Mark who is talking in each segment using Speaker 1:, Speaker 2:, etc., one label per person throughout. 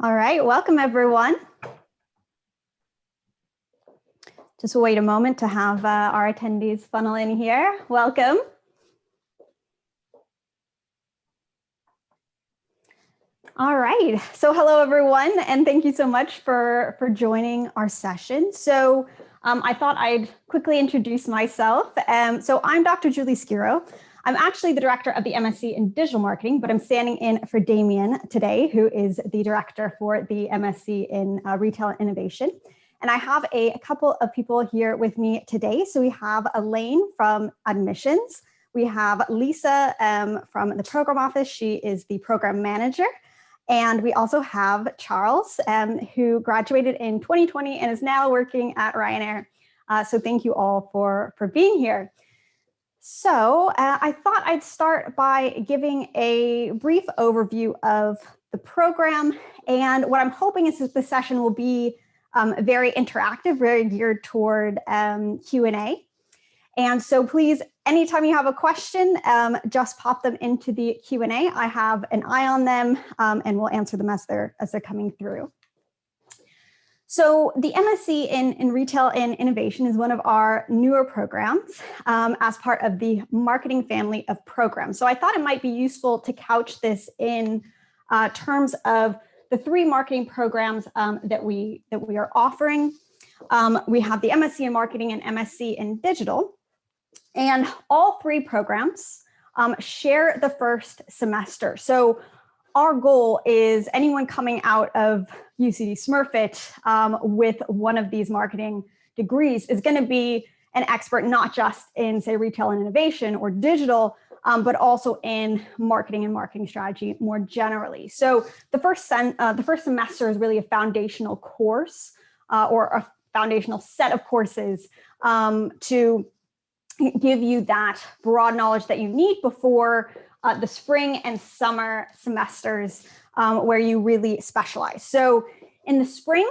Speaker 1: All right, welcome everyone. Just wait a moment to have our attendees funnel in here. Welcome. All right, so hello everyone, and thank you so much for joining our session. So I thought I'd quickly introduce myself. So I'm Dr. Julie Schiro. I'm actually the director of the MSc in Digital Marketing, but I'm standing in for Damien today, who is the director for the MSc in Retail Innovation. And I have a couple of people here with me today. So we have Elaine from Admissions. We have Lisa from the program office. She is the program manager. And we also have Charles, who graduated in 2020 and is now working at Ryanair. So thank you all for being here. So I thought I'd start by giving a brief overview of the program. And what I'm hoping is that the session will be very interactive, very geared toward Q&A. And so please, anytime you have a question, just pop them into the Q&A. I have an eye on them and we'll answer them as they're coming through. So the MSc in Retail and Innovation is one of our newer programs as part of the marketing family of programs. So I thought it might be useful to couch this in terms of the three marketing programs that we are offering. We have the MSc in Marketing and MSc in Digital. And all three programs share the first semester. So our goal is anyone coming out of UCD Smurfit with one of these marketing degrees is going to be an expert not just in, say, retail and innovation or digital, but also in marketing and marketing strategy more generally. So the first semester is really a foundational course or a foundational set of courses to give you that broad knowledge that you need before the spring and summer semesters where you really specialize. So in the spring,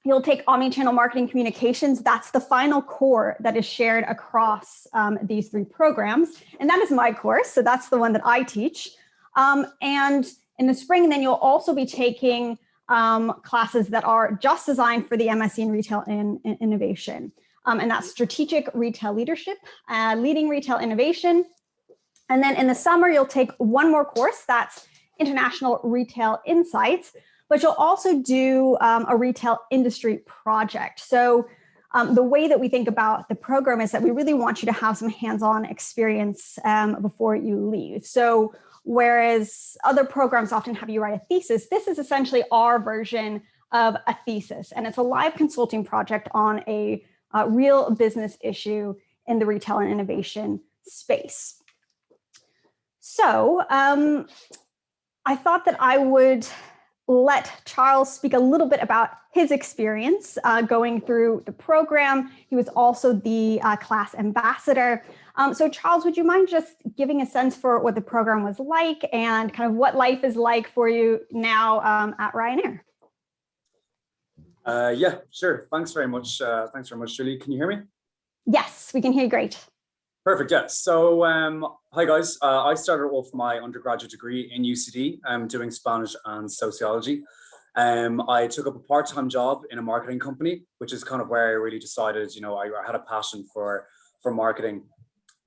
Speaker 1: you'll take omnichannel marketing communications. That's the final core that is shared across these three programs. And that is my course. So that's the one that I teach. And in the spring, then you'll also be taking classes that are just designed for the MSc in Retail and Innovation. And that's strategic retail leadership, leading retail innovation. And then in the summer, you'll take one more course, that's International Retail Insights, but you'll also do a retail industry project. So the way that we think about the program is that we really want you to have some hands-on experience before you leave. So whereas other programs often have you write a thesis, this is essentially our version of a thesis. And it's a live consulting project on a real business issue in the retail and innovation space. So I thought that I would let Charles speak a little bit about his experience going through the program. He was also the class ambassador. So Charles, would you mind just giving a sense for what the program was like and kind of what life is like for you now at Ryanair?
Speaker 2: Yeah, sure. Thanks very much. Thanks very much, Julie. Can you hear me?
Speaker 1: Yes, we can hear you great.
Speaker 2: Perfect. Yeah. So, hi guys. I started off my undergraduate degree in UCD, doing Spanish and sociology. I took up a part-time job in a marketing company, which is kind of where I really decided, you know, I had a passion for marketing.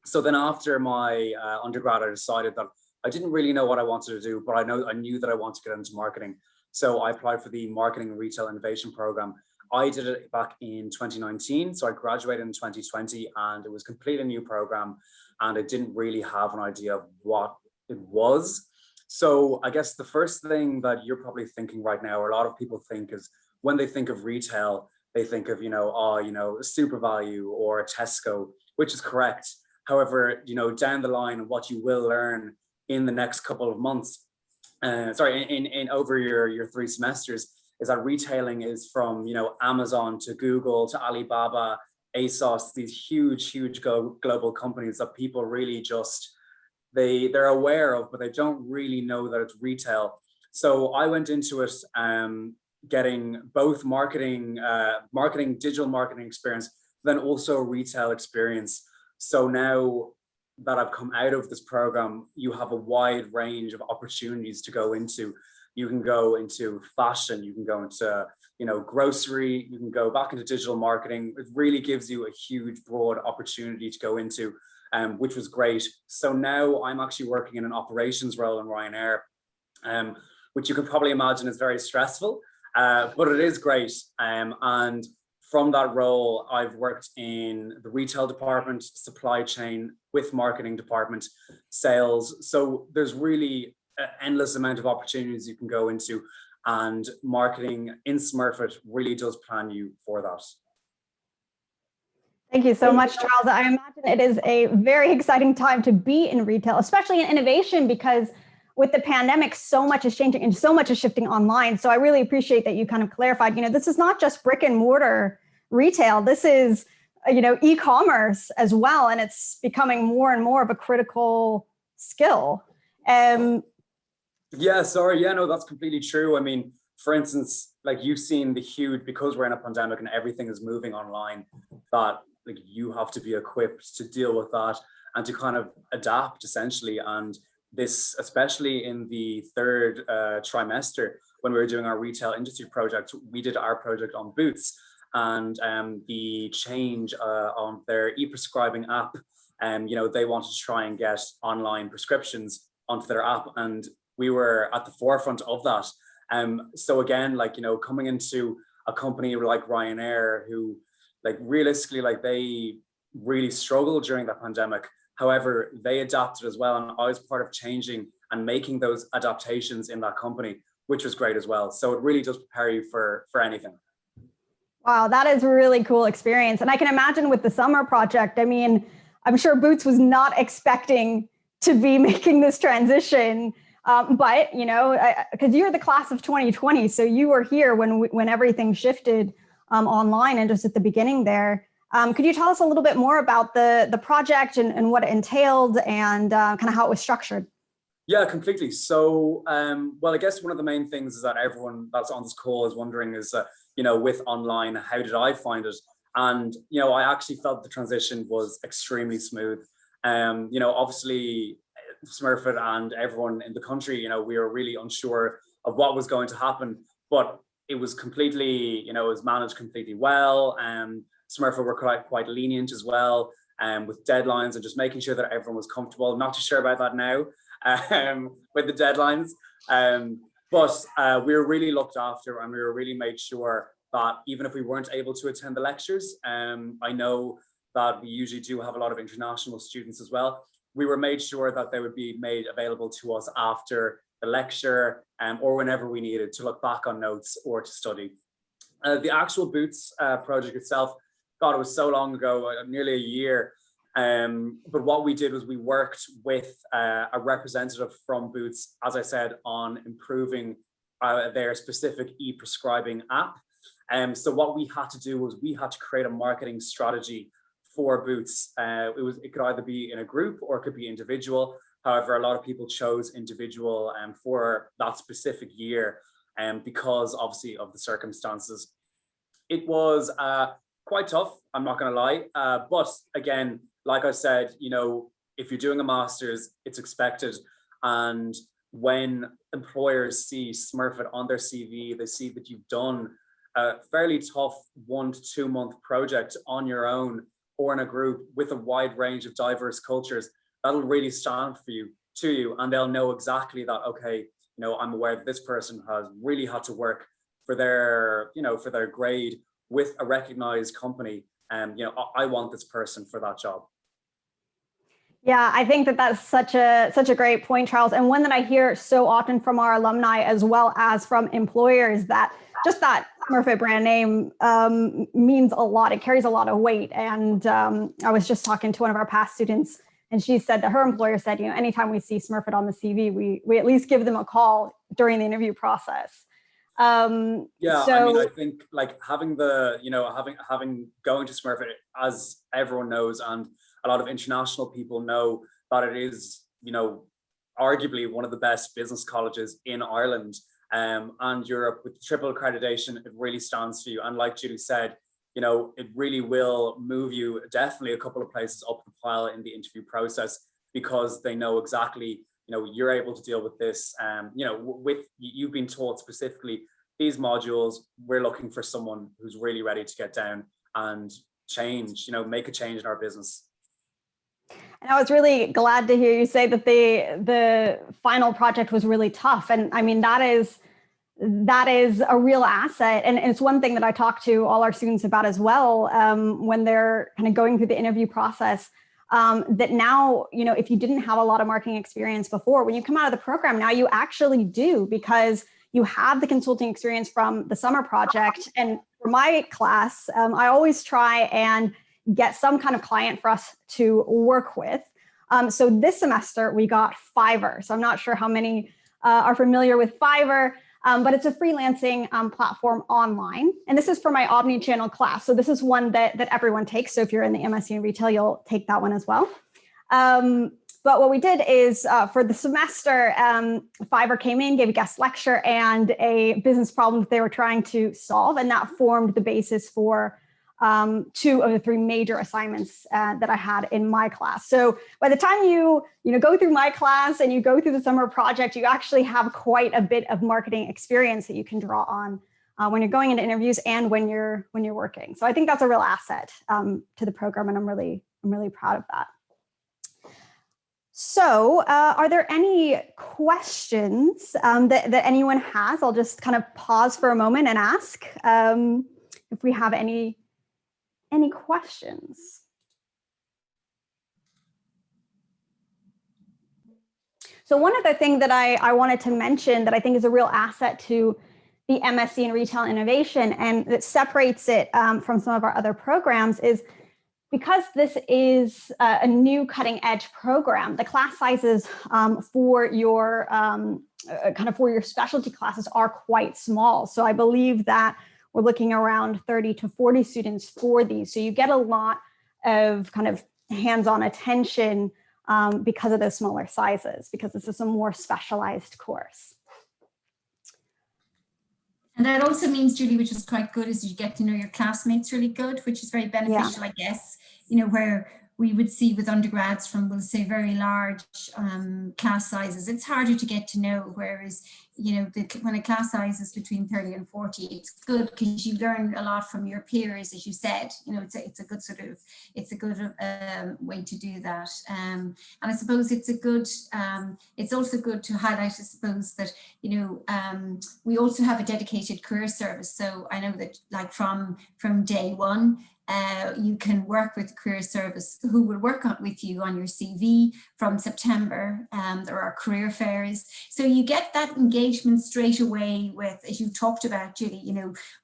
Speaker 2: So then after my undergrad, I decided that I didn't really know what I wanted to do, but I knew that I wanted to get into marketing. So I applied for the Marketing and Retail Innovation Program. I did it back in 2019. So I graduated in 2020 and it was a completely new program and I didn't really have an idea of what it was. So I guess the first thing that you're probably thinking right now, or a lot of people think, is when they think of retail, they think of, Super Value or a Tesco, which is correct. However, down the line, what you will learn in the next couple of months, in over your 3 semesters, is that retailing is from, Amazon to Google to Alibaba, ASOS, these huge global companies that people really just, they're aware of, but they don't really know that it's retail. So I went into it getting both marketing, digital marketing experience, then also retail experience. So now that I've come out of this program, you have a wide range of opportunities to go into. you can go into fashion, you can go into, grocery, you can go back into digital marketing. It really gives you a huge, broad opportunity to go into, which was great. So now I'm actually working in an operations role in Ryanair, which you can probably imagine is very stressful, but it is great. And from that role, I've worked in the retail department, supply chain, with marketing department, sales. So there's really an endless amount of opportunities you can go into, and marketing in Smurfit really does plan you for that.
Speaker 1: Thank you so much, Charles. I imagine it is a very exciting time to be in retail, especially in innovation, because with the pandemic, so much is changing and so much is shifting online. So I really appreciate that you kind of clarified, this is not just brick and mortar retail. This is, e-commerce as well. And it's becoming more and more of a critical skill.
Speaker 2: Yeah, sorry. Yeah, no, that's completely true. I mean, for instance, like you've seen the huge, because we're in a pandemic and everything is moving online, that like you have to be equipped to deal with that and to kind of adapt essentially. And this, especially in the third trimester, when we were doing our retail industry project, we did our project on boots, and the change on their e-prescribing app. They wanted to try and get online prescriptions onto their app, and we were at the forefront of that. So again, coming into a company like Ryanair, who realistically, they really struggled during the pandemic. However, they adapted as well, and I was part of changing and making those adaptations in that company, which was great as well. So it really does prepare you for anything.
Speaker 1: Wow, that is a really cool experience. And I can imagine with the summer project, I mean, I'm sure Boots was not expecting to be making this transition, but because you're the class of 2020, so you were here when everything shifted online and just at the beginning there. Could you tell us a little bit more about the project and what it entailed and kind of how it was structured?
Speaker 2: Yeah, completely. So, well, I guess one of the main things is that everyone that's on this call is wondering is, with online, how did I find it? And, I actually felt the transition was extremely smooth. Obviously, Smurfit and everyone in the country, we were really unsure of what was going to happen, but it was completely, it was managed completely well. Smurfit were quite lenient as well, with deadlines and just making sure that everyone was comfortable. I'm not too sure about that now, with the deadlines. But we were really looked after, and we were really made sure that even if we weren't able to attend the lectures, I know that we usually do have a lot of international students as well. We were made sure that they would be made available to us after the lecture, or whenever we needed to look back on notes or to study. The actual Boots project itself, God, it was so long ago, nearly a year. But what we did was we worked with a representative from Boots, as I said, on improving their specific e-prescribing app. So what we had to do was we had to create a marketing strategy for Boots. It could either be in a group or it could be individual. However, a lot of people chose individual for that specific year, because obviously of the circumstances. It was quite tough, I'm not going to lie. But again, like I said, if you're doing a master's, it's expected. And when employers see Smurfit on their CV, they see that you've done a fairly tough 1 to 2 month project on your own or in a group with a wide range of diverse cultures, that'll really stand to you, and they'll know exactly that, okay, I'm aware that this person has really had to work for their, for their grade with a recognized company. And, I want this person for that job.
Speaker 1: Yeah, I think that that's such a great point, Charles, and one that I hear so often from our alumni as well as from employers, that just that Smurfit brand name means a lot. It carries a lot of weight. And I was just talking to one of our past students, and she said that her employer said, anytime we see Smurfit on the CV, we at least give them a call during the interview process.
Speaker 2: I mean, I think having the, having going to Smurfit, as everyone knows, and a lot of international people know, that it is, arguably one of the best business colleges in Ireland and Europe. With triple accreditation, it really stands for you. And like Julie said, it really will move you definitely a couple of places up the pile in the interview process, because they know exactly you're able to deal with this. With you've been taught specifically these modules, we're looking for someone who's really ready to get down and change, make a change in our business.
Speaker 1: And I was really glad to hear you say that the final project was really tough. And I mean, that is a real asset. And it's one thing that I talk to all our students about as well, when they're kind of going through the interview process, that now, if you didn't have a lot of marketing experience before, when you come out of the program, now you actually do, because you have the consulting experience from the summer project. And for my class, I always try and get some kind of client for us to work with. So this semester we got Fiverr. So I'm not sure how many are familiar with Fiverr, but it's a freelancing platform online. And this is for my omni-channel class. So this is one that everyone takes. So if you're in the MSc in retail, you'll take that one as well. But what we did is for the semester, Fiverr came in, gave a guest lecture and a business problem that they were trying to solve. And that formed the basis for 2 of the 3 major assignments that I had in my class. So by the time you go through my class and you go through the summer project, you actually have quite a bit of marketing experience that you can draw on when you're going into interviews and when you're working. So I think that's a real asset to the program, and I'm really proud of that. So are there any questions that anyone has? I'll just kind of pause for a moment and ask if we have any questions. So one other thing that I wanted to mention that I think is a real asset to the MSc in Retail Innovation, and that separates it from some of our other programs, is because this is a new cutting edge program, the class sizes for your for your specialty classes are quite small. So I believe that we're looking around 30 to 40 students for these. So you get a lot of kind of hands-on attention because of those smaller sizes, because this is a more specialized course.
Speaker 3: And that also means, Julie, which is quite good, is you get to know your classmates really good, which is very beneficial, I guess, where we would see with undergrads from, we'll say, very large class sizes, it's harder to get to know, whereas, when a class size is between 30 and 40, it's good because you learn a lot from your peers, as you said. It's a good way to do that. And I suppose it's it's also good to highlight, I suppose, that, we also have a dedicated career service. So I know that, like, from day one, you can work with career service who will work with you on your CV from September. There are career fairs, so you get that engagement straight away with, as you talked about, Julie,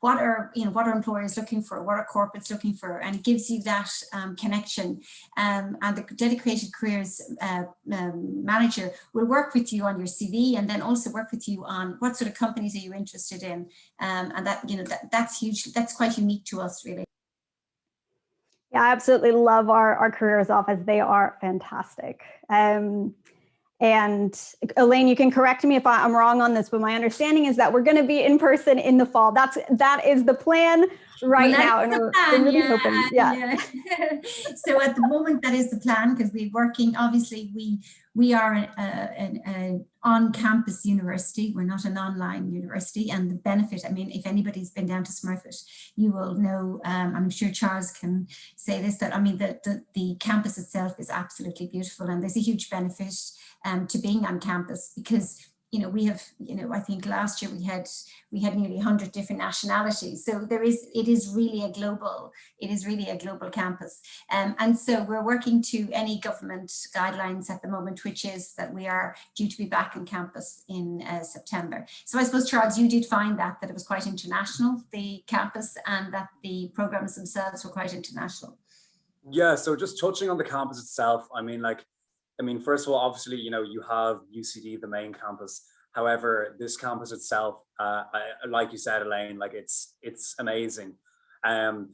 Speaker 3: what are employers looking for, what are corporates looking for, and it gives you that connection. And the dedicated careers manager will work with you on your CV, and then also work with you on what sort of companies are you interested in, and that's huge. That's quite unique to us, really.
Speaker 1: Yeah, I absolutely love our careers office. They are fantastic. And Elaine, you can correct me if I'm wrong on this, but my understanding is that we're going to be in person in the fall. That is the plan now, and we're really hoping. Yeah.
Speaker 3: So at the moment, that is the plan, because we're working. Obviously, we are an on-campus university. We're not an online university, and the benefit, I mean, if anybody's been down to Smurfit, you will know. I'm sure Charles can say this, that I mean, the campus itself is absolutely beautiful, and there's a huge benefit to being on campus, because we have, I think last year we had nearly 100 different nationalities. So it is really a global campus. And so we're working to any government guidelines at the moment, which is that we are due to be back on campus in September. So I suppose, Charles, you did find that it was quite international, the campus, and that the programs themselves were quite international.
Speaker 2: Yeah, so just touching on the campus itself, I mean, first of all, obviously, you have UCD, the main campus. However, this campus itself, like you said, Elaine, it's amazing. And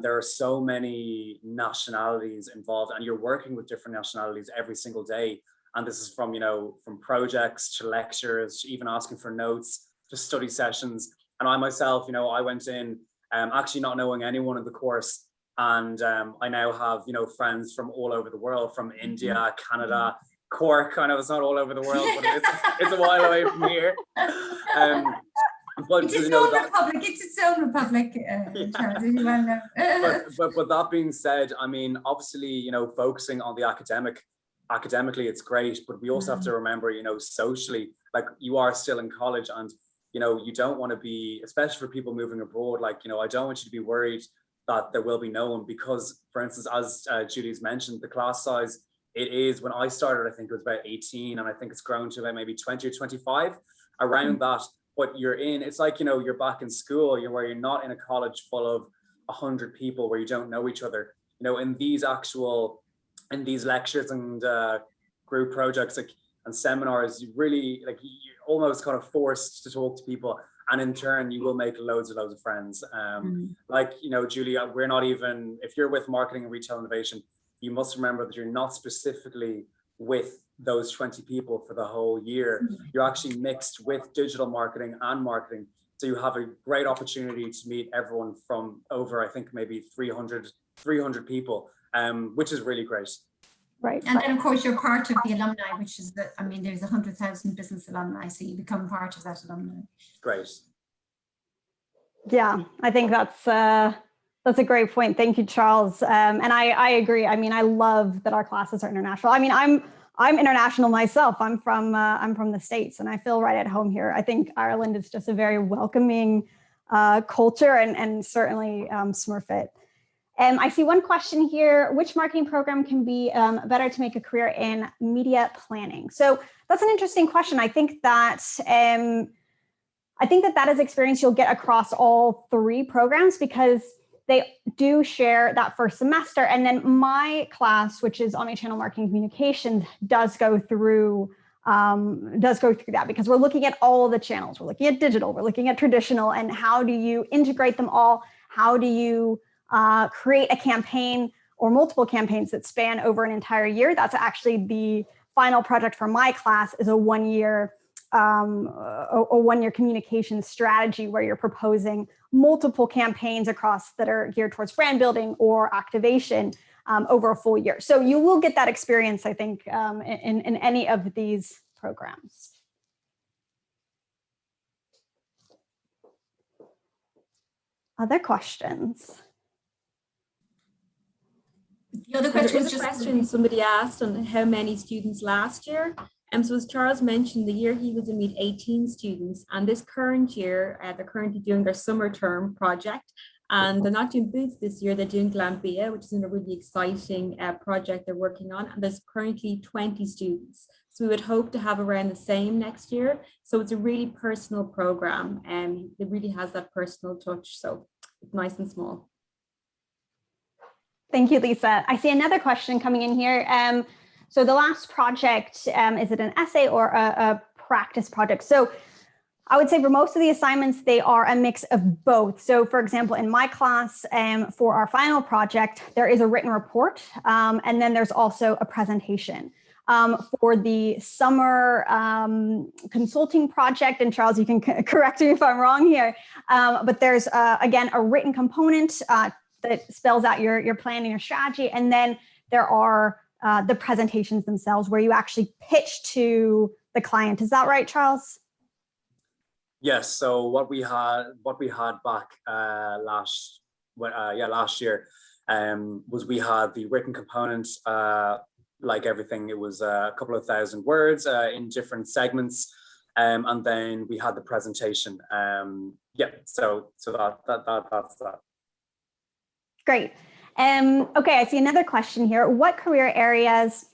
Speaker 2: there are so many nationalities involved, and you're working with different nationalities every single day. And this is from, from projects to lectures, to even asking for notes, to study sessions. And I myself, I went in actually not knowing anyone in the course. And I now have, friends from all over the world, from India, Canada, Cork. I know it's not all over the world, but it's a while away from here. But
Speaker 3: it's its own republic. It's its own republic, Charles, as you well know.
Speaker 2: but that being said, I mean, obviously, focusing on the academically, it's great, but we also have to remember, socially, like you are still in college, and you don't want to be, especially for people moving abroad, like I don't want you to be worried that there will be no one, because, for instance, as Julie's mentioned, the class size, it is, when I started, I think it was about 18, and I think it's grown to about maybe 20 or 25 around that. But you're in, it's like, you're back in school, where you're not in a college full of 100 people where you don't know each other. In these lectures and group projects, like, and seminars, you really, like, you're almost kind of forced to talk to people, and in turn you will make loads of friends. Like, Julie, we're not even, if you're with marketing and retail innovation, you must remember that you're not specifically with those 20 people for the whole year. You're actually mixed with digital marketing and marketing. So you have a great opportunity to meet everyone from over, I think, maybe 300 people, which is really great.
Speaker 1: Right.
Speaker 3: And then, of course, you're part of the alumni, which is there's 100,000 business alumni, so you become part of that alumni.
Speaker 2: Great.
Speaker 1: Yeah, I think that's a great point. Thank you, Charles. And I agree. I mean, I love that our classes are international. I mean, I'm international myself. I'm from the States, and I feel right at home here. I think Ireland is just a very welcoming culture, and certainly Smurfit. I see one question here: which marketing program can be better to make a career in media planning? So that's an interesting question. I think that is experience you'll get across all three programs, because they do share that first semester. And then my class, which is omnichannel marketing communications, does go through that, because we're looking at all of the channels. We're looking at digital, we're looking at traditional, and how do you integrate them all? How do you create a campaign or multiple campaigns that span over an entire year? That's actually the final project for my class, is a one-year communication strategy, where you're proposing multiple campaigns across that are geared towards brand building or activation over a full year. So you will get that experience, I think, in any of these programs. Other questions?
Speaker 3: The other question
Speaker 4: was just a question somebody asked on how many students last year. So as Charles mentioned, the year he was in, we had 18 students, and this current year, they're currently doing their summer term project, and they're not doing booths this year, they're doing Glambia, which is a really exciting project they're working on, and there's currently 20 students. So we would hope to have around the same next year. So it's a really personal program, and it really has that personal touch, so it's nice and small.
Speaker 1: Thank you, Lisa. I see another question coming in here. So the last project, is it an essay or a practice project? So I would say for most of the assignments, they are a mix of both. So for example, in my class, for our final project, there is a written report, and then there's also a presentation. For the summer consulting project, and Charles, you can correct me if I'm wrong here, but there's, again, a written component that spells out your plan and your strategy. And then there are the presentations themselves, where you actually pitch to the client. Is that right, Charles?
Speaker 2: Yes. So what we had back last year was, we had the written component, like everything. It was a couple of thousand words in different segments, and then we had the presentation. So that's that.
Speaker 1: Great. Okay, I see another question here. What career areas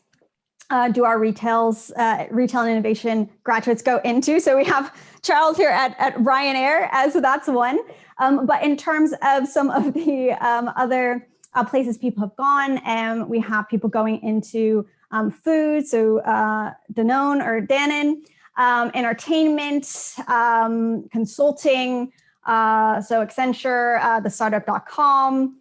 Speaker 1: do our retail and innovation graduates go into? So we have Charles here at Ryanair, so that's one. But in terms of some of the other places people have gone, we have people going into food, so Danone or Danone, entertainment, consulting, so Accenture, the startup.com,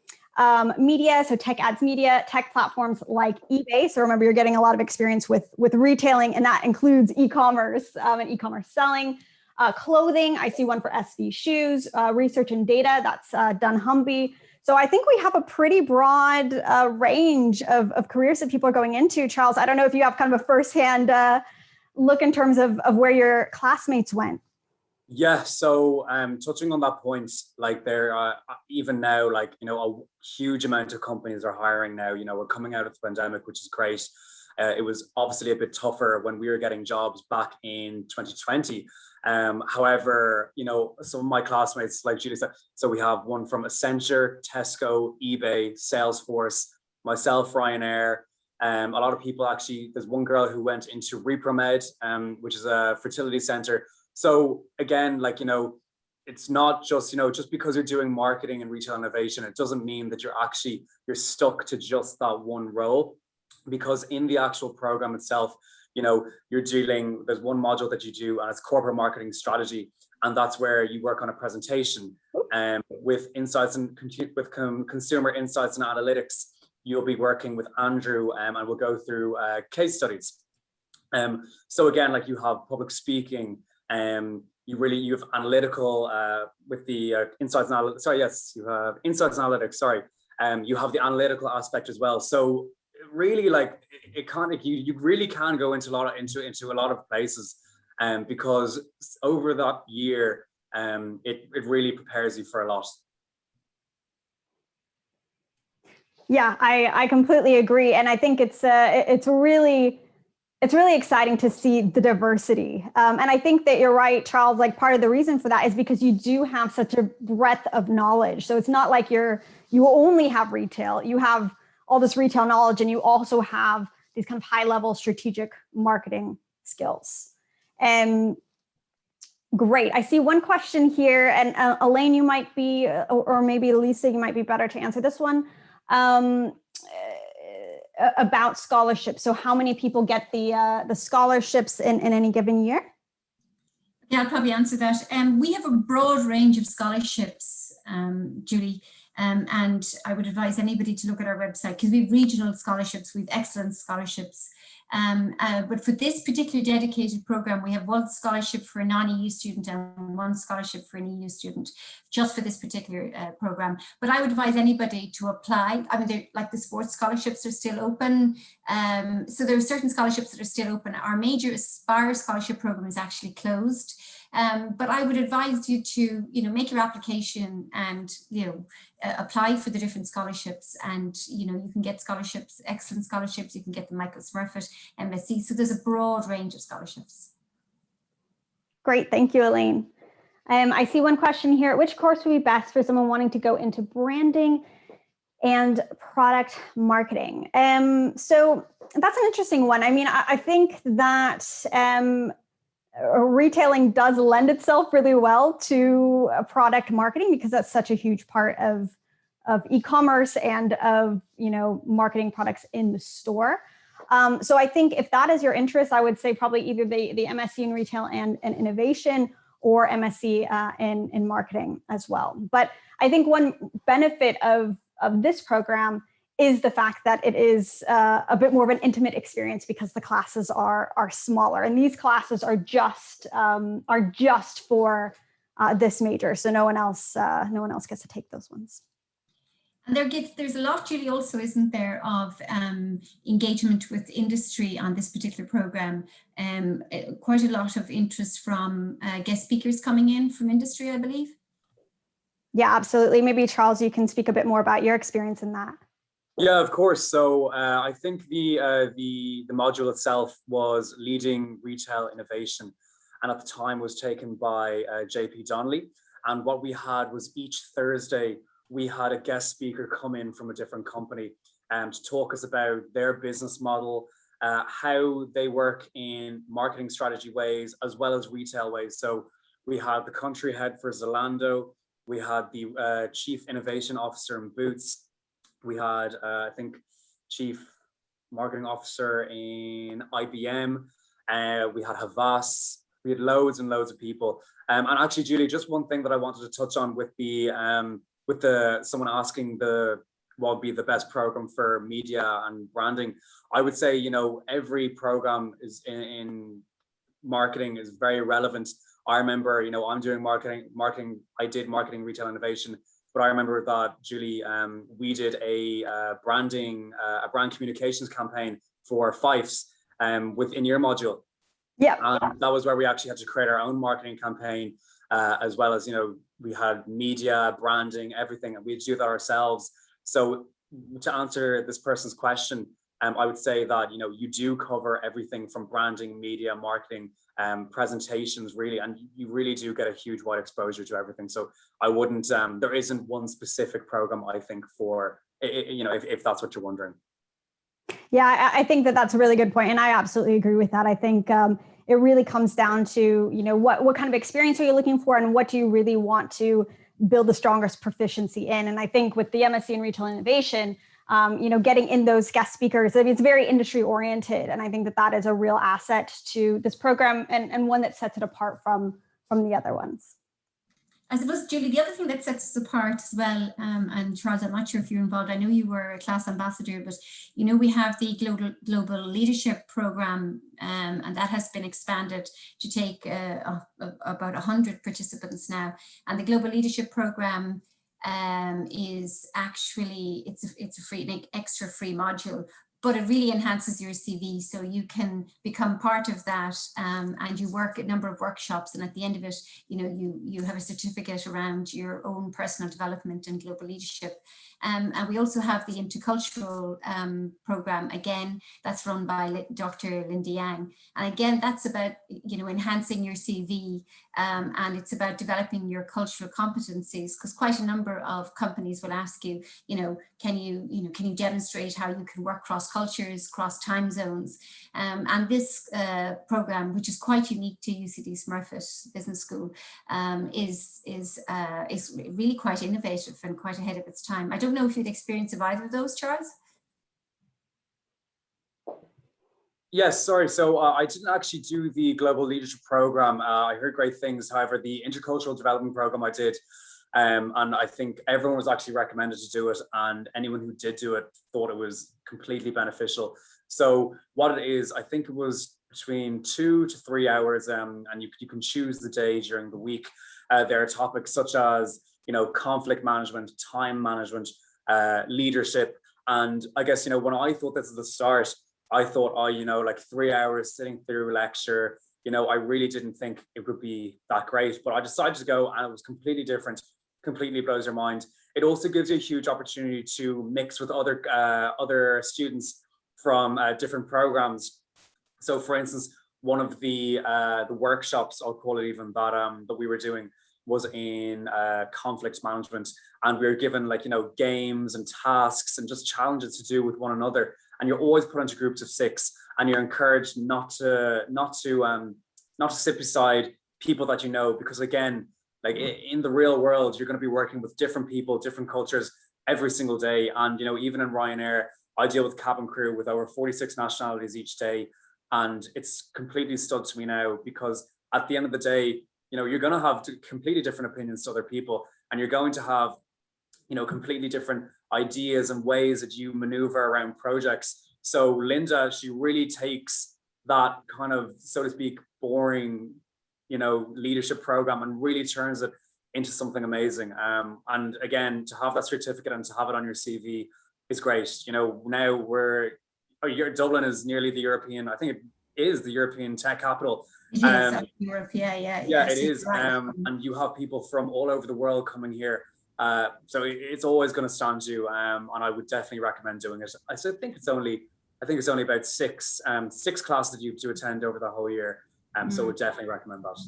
Speaker 1: media, so tech ads media, tech platforms like eBay. So remember, you're getting a lot of experience with retailing, and that includes e-commerce and e-commerce selling. Clothing, I see one for SV Shoes, research and data, that's dunnhumby. So I think we have a pretty broad range of careers that people are going into. Charles, I don't know if you have kind of a firsthand look in terms of where your classmates went.
Speaker 2: Yeah, so touching on that point, like there even now, like, you know, a huge amount of companies are hiring now. You know, we're coming out of the pandemic, which is great. It was obviously a bit tougher when we were getting jobs back in 2020. However, you know, some of my classmates, like Julie said, so we have one from Accenture, Tesco, eBay, Salesforce, myself, Ryanair. A lot of people actually, there's one girl who went into ReproMed, which is a fertility center. So again, like, you know, it's not just, you know, just because you're doing marketing and retail innovation, it doesn't mean that you're stuck to just that one role, because in the actual program itself, you know, there's one module that you do, and it's corporate marketing strategy. And that's where you work on a presentation with insights and consumer insights and analytics. You'll be working with Andrew and we'll go through case studies. So again, like, you have public speaking, you have analytical with the insights analytics. Sorry, yes, you have insights analytics. Sorry, you have the analytical aspect as well. So really, like, you really can go into a lot of places, because over that year, it really prepares you for a lot.
Speaker 1: Yeah, I completely agree, and I think it's really exciting to see the diversity. And I think that you're right, Charles, like, part of the reason for that is because you do have such a breadth of knowledge. So it's not like you only have retail, you have all this retail knowledge, and you also have these kind of high level strategic marketing skills. And great. I see one question here, and Elaine, you might be, or maybe Lisa, you might be better to answer this one. About scholarships. So how many people get the scholarships in any given year?
Speaker 3: Yeah, I'll probably answer that. We have a broad range of scholarships, Julie, and I would advise anybody to look at our website, because we have regional scholarships, we have excellent scholarships. But for this particular dedicated program, we have one scholarship for a non-EU student and one scholarship for an EU student, just for this particular program. But I would advise anybody to apply. I mean, like, the sports scholarships are still open. So there are certain scholarships that are still open. Our major Aspire scholarship program is actually closed. But I would advise you to, you know, make your application and, you know, apply for the different scholarships, and, you know, you can get scholarships, excellent scholarships. You can get the Michael Smurfit MSc. So there's a broad range of scholarships.
Speaker 1: Great, thank you, Elaine. I see one question here. Which course would be best for someone wanting to go into branding and product marketing? So that's an interesting one. I mean, I think that retailing does lend itself really well to product marketing, because that's such a huge part of e-commerce and of, you know, marketing products in the store. So I think if that is your interest, I would say probably either the MSc in retail and innovation, or MSc in marketing as well. But I think one benefit of this program is the fact that it is a bit more of an intimate experience, because the classes are smaller, and these classes are just for this major. So no one else gets to take those ones.
Speaker 3: And there's a lot, Julie, also, isn't there, of engagement with industry on this particular program. Quite a lot of interest from guest speakers coming in from industry, I believe.
Speaker 1: Yeah, absolutely. Maybe Charles, you can speak a bit more about your experience in that.
Speaker 2: Yeah, of course. So I think the module itself was leading retail innovation, and at the time was taken by JP Donnelly. And what we had was each Thursday we had a guest speaker come in from a different company to talk us about their business model, how they work in marketing strategy ways as well as retail ways. So we had the country head for Zalando, we had the chief innovation officer in Boots. We had, I think, chief marketing officer in IBM. We had Havas. We had loads and loads of people. And actually, Julie, just one thing that I wanted to touch on with someone asking what would be the best program for media and branding. I would say, you know, every program is in marketing is very relevant. I remember, you know, I'm doing marketing. I did marketing, retail innovation but I remember that, Julie, we did a brand communications campaign for Fifes within your module.
Speaker 1: Yeah.
Speaker 2: And that was where we actually had to create our own marketing campaign, as well as, we had media, branding, everything, and we had to do that ourselves. So to answer this person's question, I would say that, you do cover everything from branding, media, marketing, presentations, really, and you really do get a huge wide exposure to everything. So I wouldn't, there isn't one specific program, I think, for, if that's what you're wondering.
Speaker 1: Yeah, I think that's a really good point, and I absolutely agree with that. I think it really comes down to, what kind of experience are you looking for, and what do you really want to build the strongest proficiency in. And I think with the MSc in Retail Innovation, getting in those guest speakers, it's very industry oriented, and I think that is a real asset to this program, and one that sets it apart from the other ones.
Speaker 3: I suppose, Julie, the other thing that sets us apart as well, and Charles, I'm not sure if you're involved, I know you were a class ambassador, but we have the Global Leadership Program, and that has been expanded to take about 100 participants now. And the Global Leadership Program is actually, it's a free, extra free module, but it really enhances your CV, so you can become part of that, and you work a number of workshops, and at the end of it, you have a certificate around your own personal development and global leadership. And we also have the Intercultural program, again, that's run by Dr. Linda Yang. And again, that's about, enhancing your CV, and it's about developing your cultural competencies, because quite a number of companies will ask you, can you demonstrate how you can work cross cultures, cross time zones? And this program, which is quite unique to UCD Smurfit Business School, is really quite innovative and quite ahead of its time. I don't know if you'd experience of either of those, Charles?
Speaker 2: Yes, sorry. So I didn't actually do the Global Leadership Program. I heard great things. However, the Intercultural Development Program I did, and I think everyone was actually recommended to do it, and anyone who did do it thought it was completely beneficial. So what it is, I think it was between 2 to 3 hours, and you can choose the day during the week. There are topics such as, conflict management, time management, leadership. And I guess, when I thought this at the start, I thought, like 3 hours sitting through a lecture, I really didn't think it would be that great, but I decided to go, and it was completely different, completely blows your mind. It also gives you a huge opportunity to mix with other students from different programs. So for instance, one of the workshops, I'll call it even, that we were doing was in conflict management, and we were given games and tasks and just challenges to do with one another. And you're always put into groups of 6, and you're encouraged not to sit beside people that because again, in the real world, you're going to be working with different people, different cultures every single day. And even in Ryanair, I deal with cabin crew with over 46 nationalities each day, and it's completely stuck to me now, because at the end of the day, you're going to have completely different opinions to other people, and you're going to have completely different ideas and ways that you maneuver around projects. So Linda, she really takes that kind of, so to speak, boring, leadership program and really turns it into something amazing. And again, to have that certificate and to have it on your CV is great. Now Dublin is nearly the European, I think it is the European tech capital.
Speaker 3: Europe, yeah,
Speaker 2: it is. Right. And you have people from all over the world coming here. So it's always going to stand you, and I would definitely recommend doing it. I think it's only about six classes you to attend over the whole year, so I would definitely recommend that.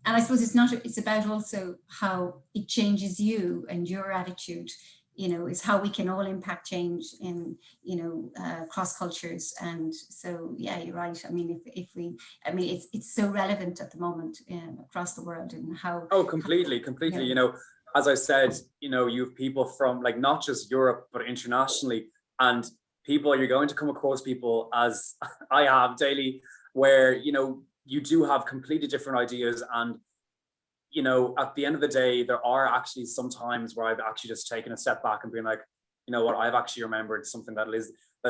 Speaker 3: And I suppose it's about also how it changes you and your attitude, is how we can all impact change in, cross cultures. And so, yeah, you're right. I mean, it's so relevant at the moment across the world, and how. Oh,
Speaker 2: completely. As I said, you have people from not just Europe, but internationally, and you're going to come across people, as I have daily, where, you do have completely different ideas. And, at the end of the day, there are actually some times where I've actually just taken a step back and been like, what, I've actually remembered something that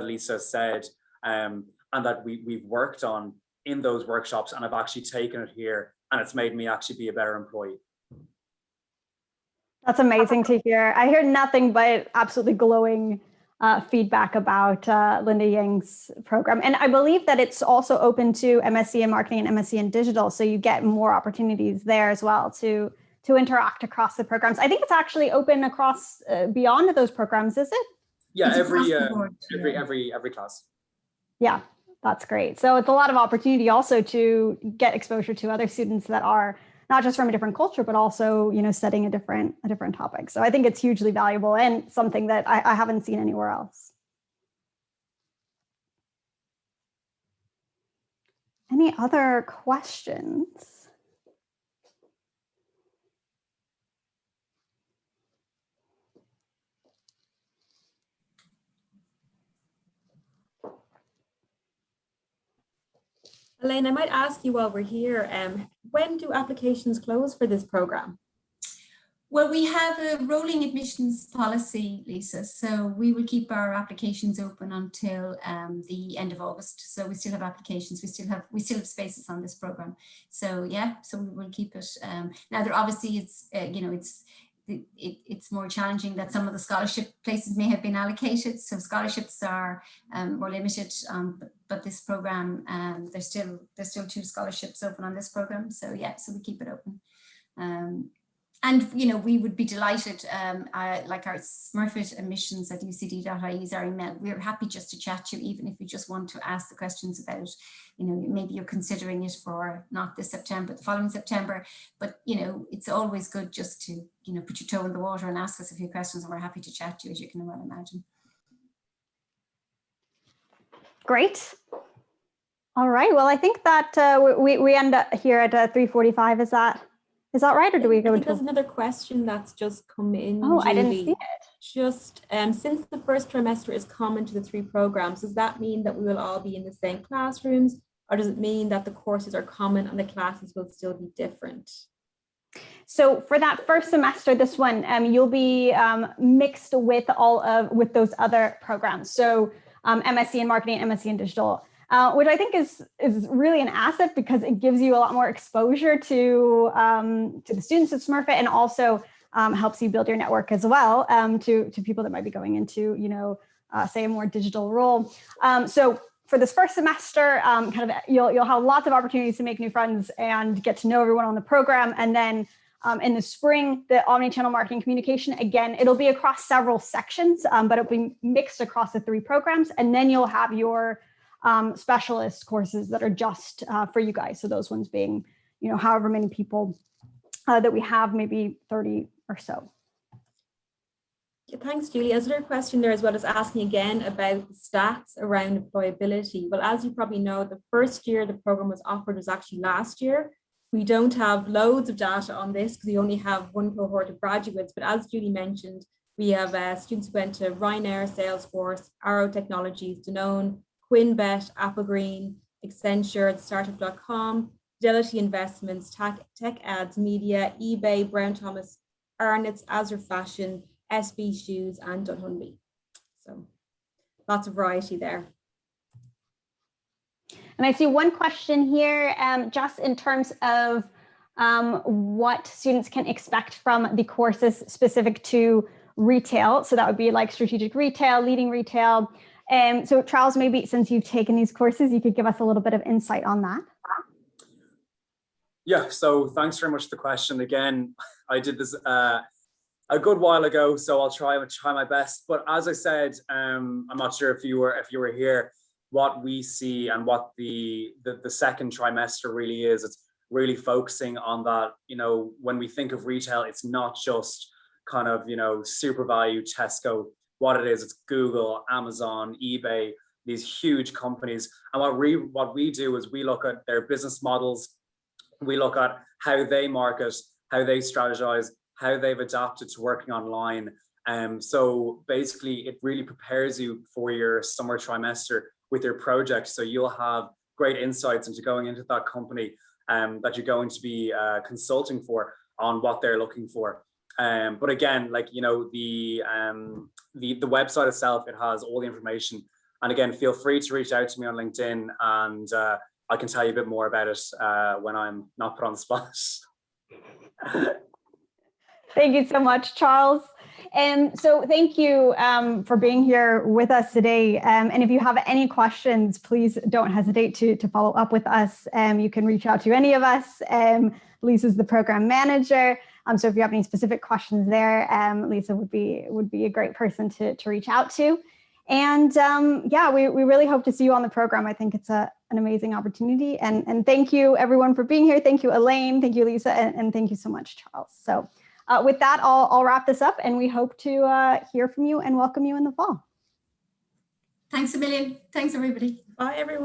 Speaker 2: Lisa said, and that we've worked on in those workshops, and I've actually taken it here, and it's made me actually be a better employee.
Speaker 1: That's amazing to hear. I hear nothing but absolutely glowing feedback about Linda Yang's program. And I believe that it's also open to MSc in marketing and MSc in digital. So you get more opportunities there as well to interact across the programs. I think it's actually open across beyond those programs, is it?
Speaker 2: Yeah,
Speaker 3: It's
Speaker 2: every
Speaker 3: across the board, yeah.
Speaker 2: every class.
Speaker 1: Yeah, that's great. So it's a lot of opportunity also to get exposure to other students that are not just from a different culture, but also, you know, studying a different topic. So I think it's hugely valuable and something that I haven't seen anywhere else. Any other questions?
Speaker 4: Elaine, I might ask you while we're here, when do applications close for this program?
Speaker 3: Well, we have a rolling admissions policy, Lisa, so we will keep our applications open until the end of August. So we still have applications, we still have spaces on this program. So yeah, so we will keep it. Now, there obviously it's it's more challenging that some of the scholarship places may have been allocated. So scholarships are more limited, but this program, there's still 2 scholarships open on this program. So yeah, so we keep it open. And, you know, we would be delighted, like our Smurfit admissions at ucd.ie is our email. We're happy just to chat to you, even if you just want to ask the questions about, you know, maybe you're considering it for not this September, the following September. But, you know, it's always good just to, you know, put your toe in the water and ask us a few questions, and we're happy to chat to you, as you can well imagine.
Speaker 1: Great. All right. Well, I think that we end up here at 3:45. Is that right, or do we go?
Speaker 4: I think there's another question that's just come in.
Speaker 1: Oh,
Speaker 4: Julie.
Speaker 1: I didn't see it.
Speaker 4: Just since the first trimester is common to the 3 programs, does that mean that we will all be in the same classrooms, or does it mean that the courses are common and the classes will still be different?
Speaker 1: So for that first semester, this one, you'll be mixed with with those other programs. So MSc in marketing, MSc in digital. Which I think is really an asset, because it gives you a lot more exposure to the students at Smurfit, and also helps you build your network as well to people that might be going into, you know, say a more digital role. So for this first semester, you'll have lots of opportunities to make new friends and get to know everyone on the program. And then in the spring, the omnichannel marketing communication, again, it'll be across several sections, but it'll be mixed across the 3 programs. And then you'll have your specialist courses that are just for you guys. So those ones being, you know, however many people that we have, maybe 30 or so.
Speaker 4: Yeah, thanks, Julie. As another question there as well is asking again about the stats around employability. Well, as you probably know, the first year the program was offered was actually last year. We don't have loads of data on this because we only have 1 cohort of graduates, but as Julie mentioned, we have students who went to Ryanair, Salesforce, Arrow Technologies, Danone, QuinBet, Applegreen, Accenture, Startup.com, Fidelity Investments, Tech Ads Media, eBay, Brown Thomas, Arnott's, Azure Fashion, SB Shoes, and Dunnhumby. So lots of variety there.
Speaker 1: And I see one question here, just in terms of what students can expect from the courses specific to retail. So that would be like strategic retail, leading retail. So Charles, maybe since you've taken these courses, you could give us a little bit of insight on that.
Speaker 2: Yeah, so thanks very much for the question. Again, I did this a good while ago, so I'll try my best. But as I said, I'm not sure if you were here, what we see and what the second trimester really is. It's really focusing on that, you know, when we think of retail, it's not just kind of, you know, Super Value, Tesco. What it is, it's Google, Amazon, eBay, these huge companies. And what we do is we look at their business models, we look at how they market, how they strategize, how they've adapted to working online. So basically, it really prepares you for your summer trimester with your project. So you'll have great insights into going into that company that you're going to be consulting for on what they're looking for. But again, like, you know, the website itself, it has all the information. And again, feel free to reach out to me on LinkedIn, and I can tell you a bit more about it when I'm not put on the spot.
Speaker 1: Thank you so much, Charles. And so thank you for being here with us today. And if you have any questions, please don't hesitate to follow up with us. You can reach out to any of us. Lisa's the program manager. So if you have any specific questions there, Lisa would be a great person to reach out to. And yeah, we really hope to see you on the program. I think it's an amazing opportunity. And thank you everyone for being here. Thank you, Elaine. Thank you, Lisa. And thank you so much, Charles. So with that, I'll wrap this up, and we hope to hear from you and welcome you in the fall.
Speaker 3: Thanks a million. Thanks, everybody.
Speaker 4: Bye, everyone.